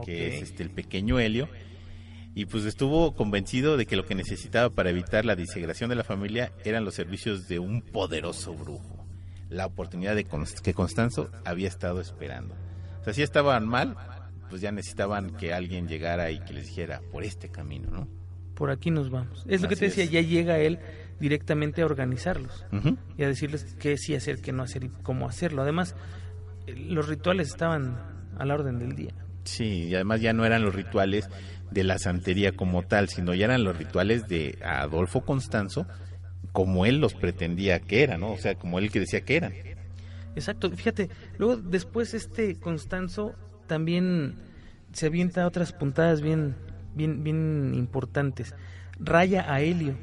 que es el pequeño Helio, y pues estuvo convencido de que lo que necesitaba para evitar la disintegración de la familia eran los servicios de un poderoso brujo, la oportunidad que Constanzo había estado esperando. O sea, si estaban mal, pues ya necesitaban que alguien llegara y que les dijera, por este camino, ¿no? Por aquí nos vamos. Es lo que te decía, ya llega él directamente a organizarlos, uh-huh, y a decirles qué sí hacer, qué no hacer y cómo hacerlo. Además, los rituales estaban a la orden del día. Sí, y además ya no eran los rituales de la santería como tal, sino ya eran los rituales de Adolfo Constanzo, como él los pretendía que eran, ¿no? O sea, como él que decía que eran. Exacto, fíjate, luego después Constanzo también se avienta otras puntadas bien importantes. Raya a Helio,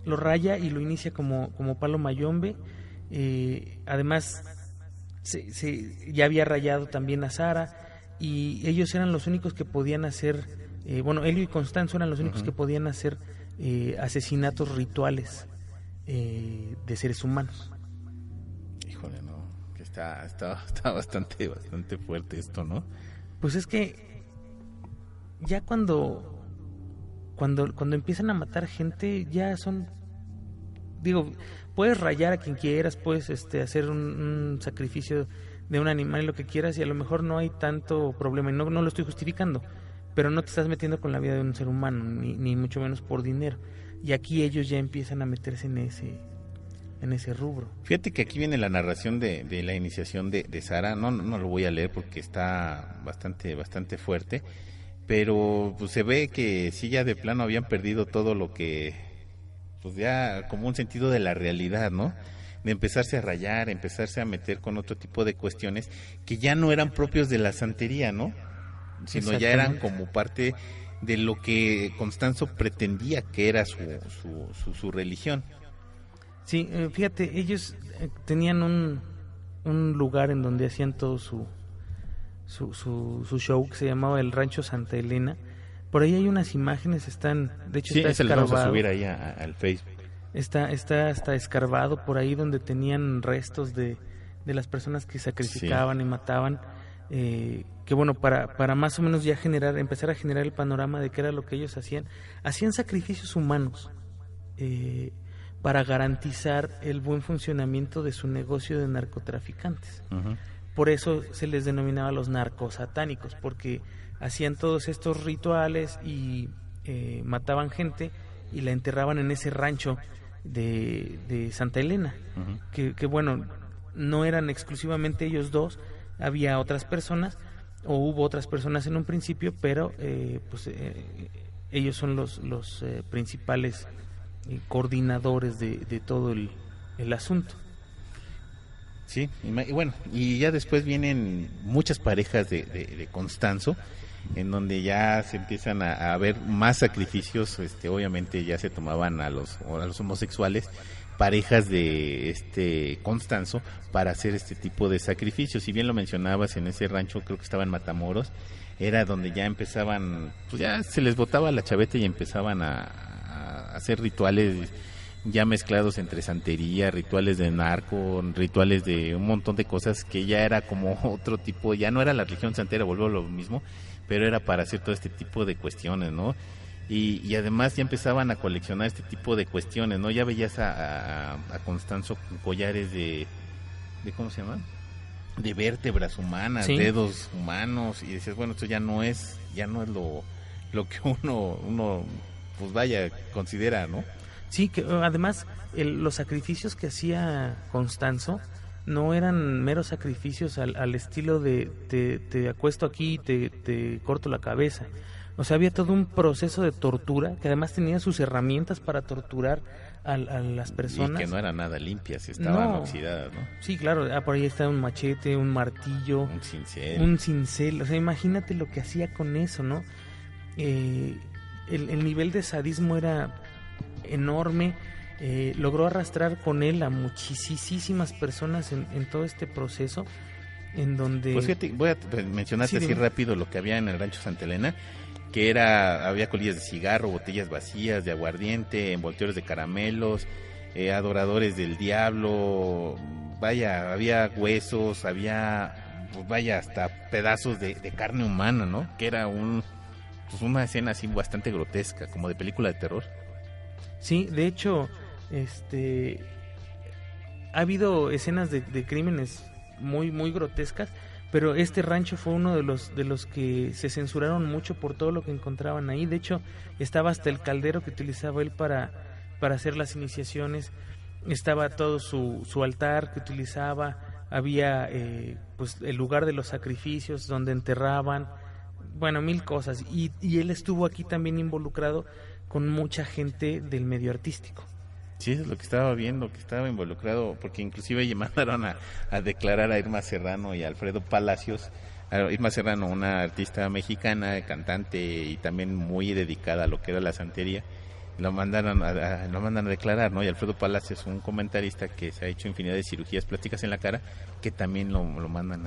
lo raya y lo inicia como Palo Mayombe. Además ya había rayado también a Sara, y ellos eran los únicos que podían hacer, Helio y Constanzo eran los únicos que podían hacer asesinatos rituales de seres humanos. Híjole, no, que está bastante fuerte esto, ¿no? Pues es que ya cuando empiezan a matar gente, ya son, digo, puedes rayar a quien quieras, puedes hacer un sacrificio de un animal y lo que quieras, y a lo mejor no hay tanto problema, y no lo estoy justificando, pero no te estás metiendo con la vida de un ser humano, ni mucho menos por dinero. Y aquí ellos ya empiezan a meterse en ese rubro. Fíjate que aquí viene la narración de la iniciación de Sara. No lo voy a leer porque está bastante fuerte, pero pues se ve que sí, ya de plano habían perdido todo lo que, pues ya como un sentido de la realidad, ¿no? De empezarse a rayar, empezarse a meter con otro tipo de cuestiones que ya no eran propios de la santería, ¿no? Sino ya eran como parte de lo que Constanzo pretendía que era su religión. Sí, fíjate, ellos tenían un lugar en donde hacían todo su show, que se llamaba el Rancho Santa Elena. Por ahí hay unas imágenes, de hecho sí, está escarbado. Vamos a subir ahí al Facebook. Está hasta escarbado por ahí, donde tenían restos de las personas que sacrificaban y mataban, que bueno, para más o menos ya empezar a generar el panorama de qué era lo que ellos hacían sacrificios humanos para garantizar el buen funcionamiento de su negocio de narcotraficantes. Uh-huh. Por eso se les denominaba los narcosatánicos, porque hacían todos estos rituales y mataban gente y la enterraban en ese rancho de Santa Elena. Uh-huh. que bueno, no eran exclusivamente ellos dos, había otras personas, o hubo otras personas en un principio, pero ellos son los principales coordinadores de todo el asunto. Sí, y bueno, y ya después vienen muchas parejas de Constanzo, en donde ya se empiezan a ver más sacrificios. Obviamente ya se tomaban a los homosexuales, parejas de Constanzo, para hacer este tipo de sacrificios. Si bien lo mencionabas, en ese rancho, creo que estaba en Matamoros, era donde ya empezaban, pues ya se les botaba la chaveta y empezaban a hacer rituales ya mezclados entre santería, rituales de narco, rituales de un montón de cosas, que ya era como otro tipo, ya no era la religión santera, volvió lo mismo, pero era para hacer todo este tipo de cuestiones, ¿no? Y además ya empezaban a coleccionar este tipo de cuestiones, ¿no? Ya veías a Constanzo con collares de ¿cómo se llama? De vértebras humanas, ¿sí? Dedos humanos, y decías, bueno, esto ya no es lo que uno pues vaya, considera, ¿no? Sí, que además los sacrificios que hacía Constanzo no eran meros sacrificios al estilo de te acuesto aquí y te corto la cabeza. O sea, había todo un proceso de tortura, que además tenía sus herramientas para torturar a las personas. Y que no eran nada limpias, estaban oxidadas, ¿no? Sí, claro, por ahí está un machete, un martillo, un cincel. O sea, imagínate lo que hacía con eso, ¿no? El nivel de sadismo era enorme. Logró arrastrar con él a muchísimas personas en todo este proceso, en donde... Pues fíjate, voy a mencionarte así rápido lo que había en el Rancho Santa Elena, que había colillas de cigarro, botellas vacías de aguardiente, envoltorios de caramelos, adoradores del diablo, vaya, había huesos, había, pues vaya, hasta pedazos de carne humana, ¿no? Que era una escena así bastante grotesca, como de película de terror. Sí, de hecho, ha habido escenas de crímenes muy grotescas, pero este rancho fue uno de los que se censuraron mucho por todo lo que encontraban ahí. De hecho, estaba hasta el caldero que utilizaba él para hacer las iniciaciones, estaba todo su altar que utilizaba, había pues el lugar de los sacrificios donde enterraban, bueno, 1000 cosas, y él estuvo aquí también involucrado con mucha gente del medio artístico. Sí, eso es lo que estaba viendo, que estaba involucrado, porque inclusive mandaron a declarar a Irma Serrano y a Alfredo Palacios. Irma Serrano, una artista mexicana, cantante y también muy dedicada a lo que era la santería, lo mandan a declarar, ¿no? Y Alfredo Palacios, un comentarista que se ha hecho infinidad de cirugías plásticas en la cara, que también lo mandan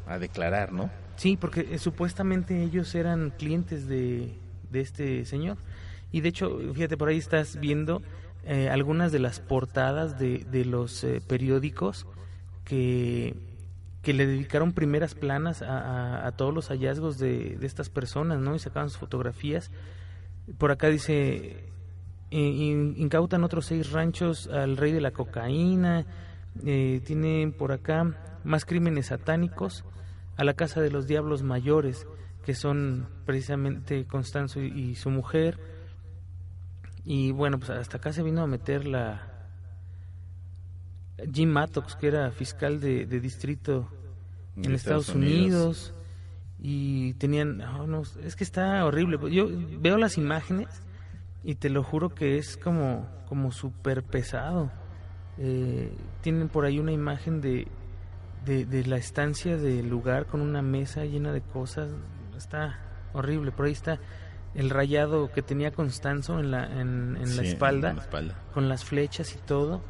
a declarar, ¿no? Sí, porque supuestamente ellos eran clientes de este señor. Y de hecho, fíjate, por ahí estás viendo algunas de las portadas de los periódicos que le dedicaron primeras planas a todos los hallazgos de estas personas, ¿no? Y sacaban sus fotografías. Por acá dice, incautan otros 6 ranchos al rey de la cocaína. Tienen por acá más crímenes satánicos, a la casa de los diablos mayores, que son precisamente Constanzo y su mujer. Y bueno, pues hasta acá se vino a meter Jim Mattox, que era fiscal de distrito en Estados Unidos. Y tenían, no, es que está horrible. Yo veo las imágenes y te lo juro que es como súper pesado. Tienen por ahí una imagen de la estancia del lugar con una mesa llena de cosas. Está horrible. Por ahí está el rayado que tenía Constanzo en la espalda, con las flechas y todo.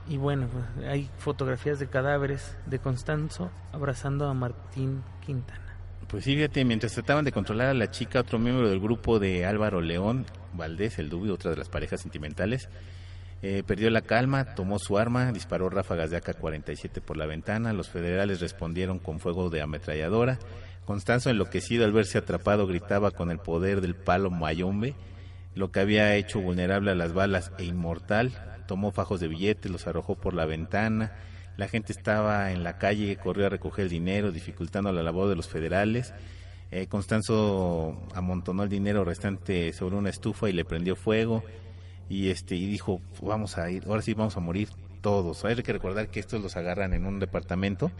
Y bueno, pues hay fotografías de cadáveres de Constanzo abrazando a Martín Quintana. Pues sí, fíjate, mientras trataban de controlar a la chica, otro miembro del grupo de Álvaro León Valdés, el Dubi, otra de las parejas sentimentales, perdió la calma, tomó su arma, disparó ráfagas de AK-47 por la ventana. Los federales respondieron con fuego de ametralladora. Constanzo, enloquecido al verse atrapado, gritaba con el poder del palo mayombe, lo que había hecho vulnerable a las balas e inmortal. Tomó fajos de billetes, los arrojó por la ventana. La gente estaba en la calle, corrió a recoger el dinero, dificultando la labor de los federales. Constanzo amontonó el dinero restante sobre una estufa y le prendió fuego. Y dijo, vamos a ir, ahora sí vamos a morir todos. Hay que recordar que estos los agarran en un departamento.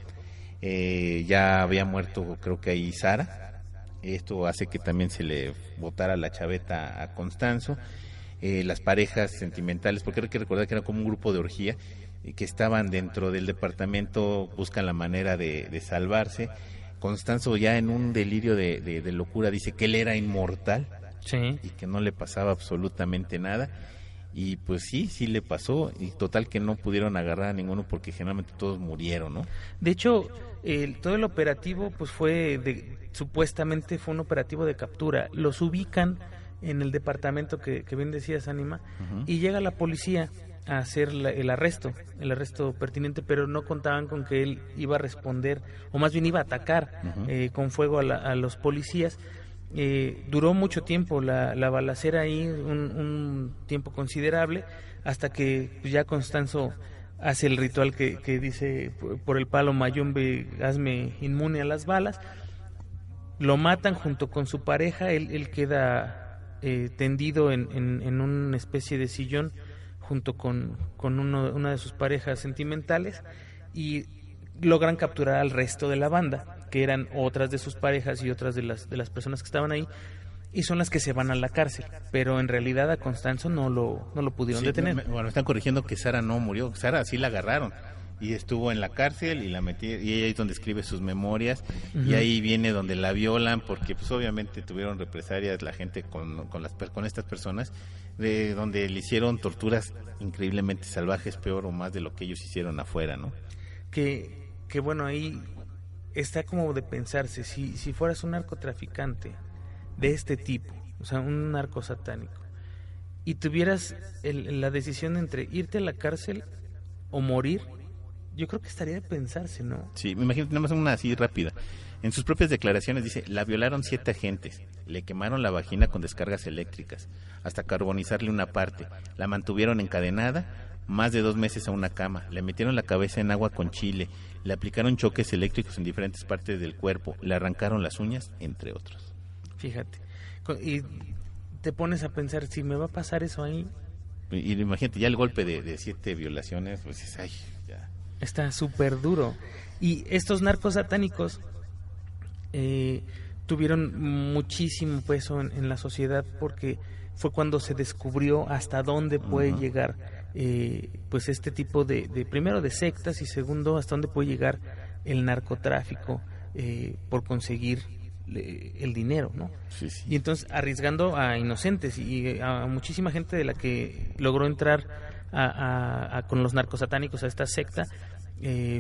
Ya había muerto, creo que ahí Sara. Esto hace que también se le botara la chaveta a Constanzo. Las parejas sentimentales, porque hay que recordar que era como un grupo de orgía, que estaban dentro del departamento, buscan la manera de salvarse. Constanzo, ya en un delirio de locura, dice que él era inmortal, sí, y que no le pasaba absolutamente nada. Y pues sí le pasó, y total que no pudieron agarrar a ninguno porque generalmente todos murieron, ¿no? De hecho, todo el operativo pues supuestamente fue un operativo de captura. Los ubican en el departamento que bien decías, Ánima, y llega la policía a hacer el arresto pertinente, pero no contaban con que él iba a responder, o más bien iba a atacar con fuego a los policías. Duró mucho tiempo la balacera ahí, un tiempo considerable, hasta que pues, ya Constanzo hace el ritual que dice, por el palo mayombe, hazme inmune a las balas. Lo matan junto con su pareja. Él queda tendido en una especie de sillón junto con una de sus parejas sentimentales, y logran capturar al resto de la banda, que eran otras de sus parejas y otras de las personas que estaban ahí, y son las que se van a la cárcel. Pero en realidad a Constanzo no lo pudieron detener. Bueno, están corrigiendo que Sara no murió. Sara sí la agarraron y estuvo en la cárcel, y la metí, y ella es donde escribe sus memorias, y ahí viene donde la violan, porque pues obviamente tuvieron represalias la gente con estas personas, de donde le hicieron torturas increíblemente salvajes, peor o más de lo que ellos hicieron afuera, ¿no? Que bueno, ahí está como de pensarse, si fueras un narcotraficante de este tipo, o sea, un narco satánico, y tuvieras la decisión entre irte a la cárcel o morir, yo creo que estaría de pensarse, ¿no? Sí, me imagino, nada más una así rápida. En sus propias declaraciones dice, la violaron 7 agentes, le quemaron la vagina con descargas eléctricas, hasta carbonizarle una parte, la mantuvieron encadenada más de 2 meses a una cama, le metieron la cabeza en agua con chile, le aplicaron choques eléctricos en diferentes partes del cuerpo, le arrancaron las uñas, entre otros. Fíjate, y te pones a pensar, si me va a pasar eso ahí. Y imagínate, ya el golpe de 7 violaciones, pues es, ay, ya. Está súper duro. Y estos narcos satánicos tuvieron muchísimo peso en la sociedad, porque fue cuando se descubrió hasta dónde puede llegar pues este tipo de primero de sectas, y segundo hasta dónde puede llegar el narcotráfico por conseguir el dinero, ¿no? Sí, sí. Y entonces arriesgando a inocentes y a muchísima gente de la que logró entrar con los narcosatánicos a esta secta,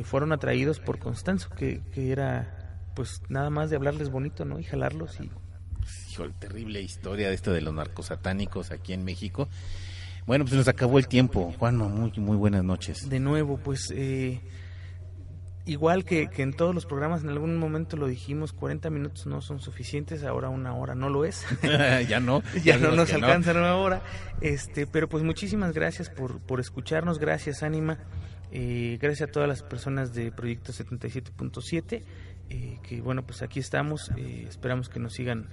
fueron atraídos por Constanzo, que era pues nada más de hablarles bonito, ¿no? Y jalarlos y... Híjole, terrible historia de esto de los narcosatánicos aquí en México. Bueno, pues nos acabó el tiempo. Juanma, muy buenas noches. De nuevo, pues igual que en todos los programas, en algún momento lo dijimos, 40 minutos no son suficientes, ahora una hora no lo es. Ya no. Ya no nos alcanza una hora. Pero pues muchísimas gracias por escucharnos, gracias Ánima, gracias a todas las personas de Proyecto 77.7, que bueno, pues aquí estamos, esperamos que nos sigan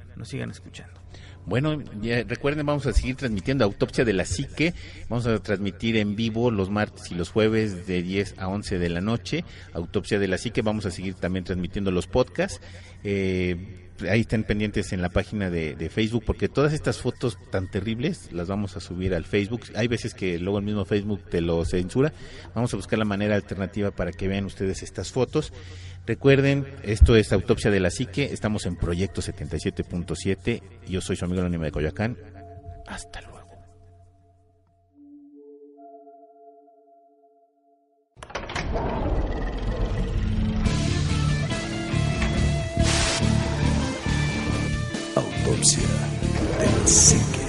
escuchando. Bueno, ya recuerden, vamos a seguir transmitiendo Autopsia de la Psique. Vamos a transmitir en vivo los martes y los jueves de 10 a 11 de la noche. Autopsia de la Psique. Vamos a seguir también transmitiendo los podcasts. Ahí estén pendientes en la página de Facebook, porque todas estas fotos tan terribles las vamos a subir al Facebook. Hay veces que luego el mismo Facebook te lo censura. Vamos a buscar la manera alternativa para que vean ustedes estas fotos. Recuerden, esto es Autopsia de la Psique, estamos en Proyecto 77.7, yo soy su amigo Anónimo de Coyoacán, hasta luego. Autopsia de la Psique.